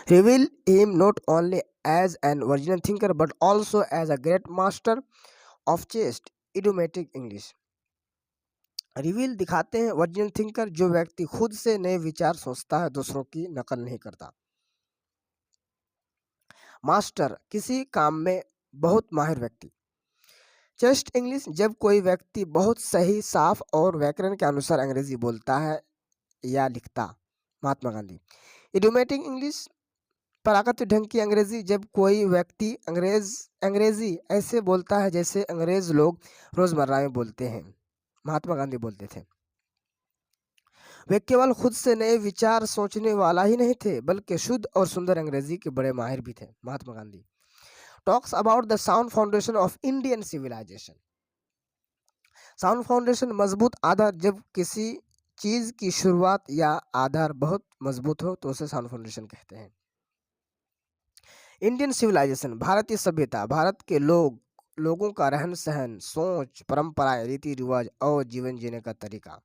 reveal him not only as an original thinker but also as a great master of chaste idiomatic English. Reveal दिखाते हैं original thinker, जो व्यक्ति खुद से नए विचार सोचता है, दूसरों की नकल नहीं करता। मास्टर, किसी काम में बहुत माहिर व्यक्ति। चेस्ट इंग्लिश, जब कोई व्यक्ति बहुत सही, साफ और व्याकरण के अनुसार अंग्रेजी बोलता है या लिखता। महात्मा गांधी। इडियोमेटिक इंग्लिश, प्राकृतिक ढंग की अंग्रेजी, जब कोई व्यक्ति अंग्रेजी ऐसे बोलता है जैसे अंग्रेज लोग रोजमर्रा में बोलते हैं। महात्मा गांधी बोलते थे। वे केवल खुद से नए विचार सोचने वाला ही नहीं थे, बल्कि शुद्ध और सुंदर अंग्रेजी के बड़े माहिर भी थे। Mahatma Gandhi. Talks about the sound foundation of Indian civilisation. Sound foundation, मजबूत आधार। जब किसी चीज की शुरुआत या आधार बहुत मजबूत हो तो उसे साउंड फाउंडेशन कहते हैं। इंडियन सिविलाइजेशन, भारतीय सभ्यता, भारत के लोगों का रहन सहन, सोच, परंपराएं, रीति रिवाज और जीवन जीने का तरीका।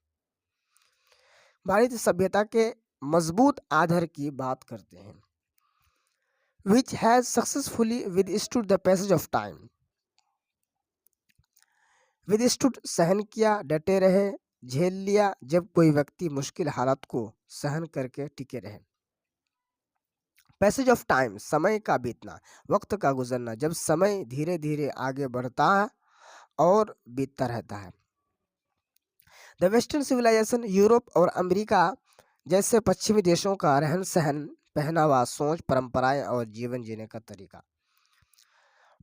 भारतीय सभ्यता के मजबूत आधार की बात करते हैं। Which has successfully withstood the passage of time. withstood, सहन किया, डटे रहे, झेल लिया। जब कोई व्यक्ति मुश्किल हालात को सहन करके टिके रहे। पैसेज ऑफ टाइम, समय का बीतना, वक्त का गुजरना, जब समय धीरे धीरे आगे बढ़ता है और बीतता रहता है। द वेस्टर्न सिविलाइजेशन, यूरोप और अमेरिका जैसे पश्चिमी देशों का रहन सहन, पहनावा, सोच, परंपराएं और जीवन जीने का तरीका।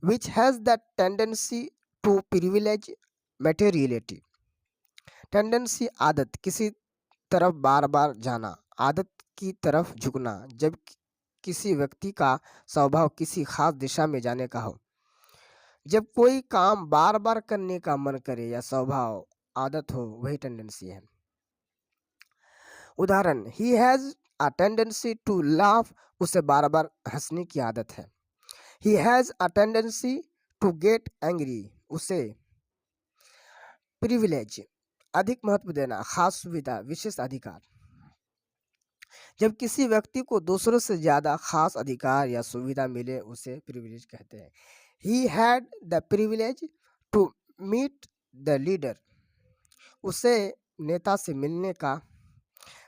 Which has the tendency to privilege materiality. Tendency, आदत, किसी तरफ बार बार जाना, आदत की तरफ झुकना, जब किसी व्यक्ति का स्वभाव किसी खास दिशा में जाने का हो। जब कोई काम बार बार करने का मन करे या स्वभाव आदत हो, वही टेंडेंसी है। उदाहरण, he has a tendency to laugh, उसे बार बार हंसने की आदत है। He has a tendency to get angry, उसे प्रिविलेज, अधिक महत्व देना, खास सुविधा, विशेष अधिकार। जब किसी व्यक्ति को दूसरों से ज्यादा खास अधिकार या सुविधा मिले उसे प्रिविलेज कहते हैं। He had the privilege to meet the leader, उसे नेता से मिलने का।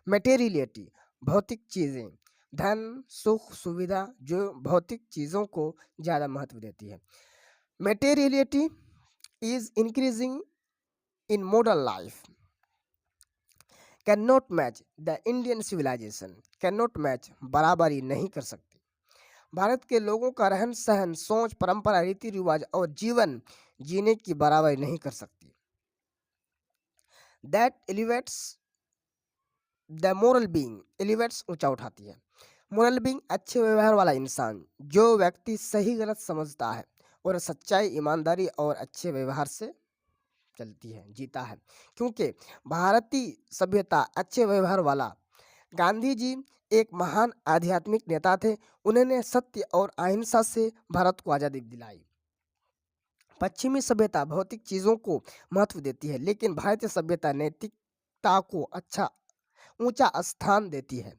मटेरियलिटी, भौतिक चीजें, धन, सुख, सुविधा, जो भौतिक चीजों को ज्यादा महत्व देती है। Materiality is increasing in modern life. Can not match the Indian civilization, can not match, बराबरी नहीं कर सकती। भारत के लोगों का रहन सहन, सोच, परंपरा, रीति रिवाज और जीवन जीने की बराबरी नहीं कर सकती। That elevates the moral being, elevates, ऊंचा उठाती है। मोरल बीइंग, अच्छे व्यवहार वाला इंसान, जो व्यक्ति सही गलत समझता है और सच्चाई, ईमानदारी और अच्छे व्यवहार से चलती है, जीता है। क्योंकि भारतीय सभ्यता अच्छे व्यवहार वाला। गांधी जी एक महान आध्यात्मिक नेता थे। उन्होंने सत्य और अहिंसा से भारत को आजादी दिलाई। पश्चिमी सभ्यता भौतिक चीजों को महत्व देती है, लेकिन भारतीय सभ्यता नैतिकता को ऊंचा स्थान देती है।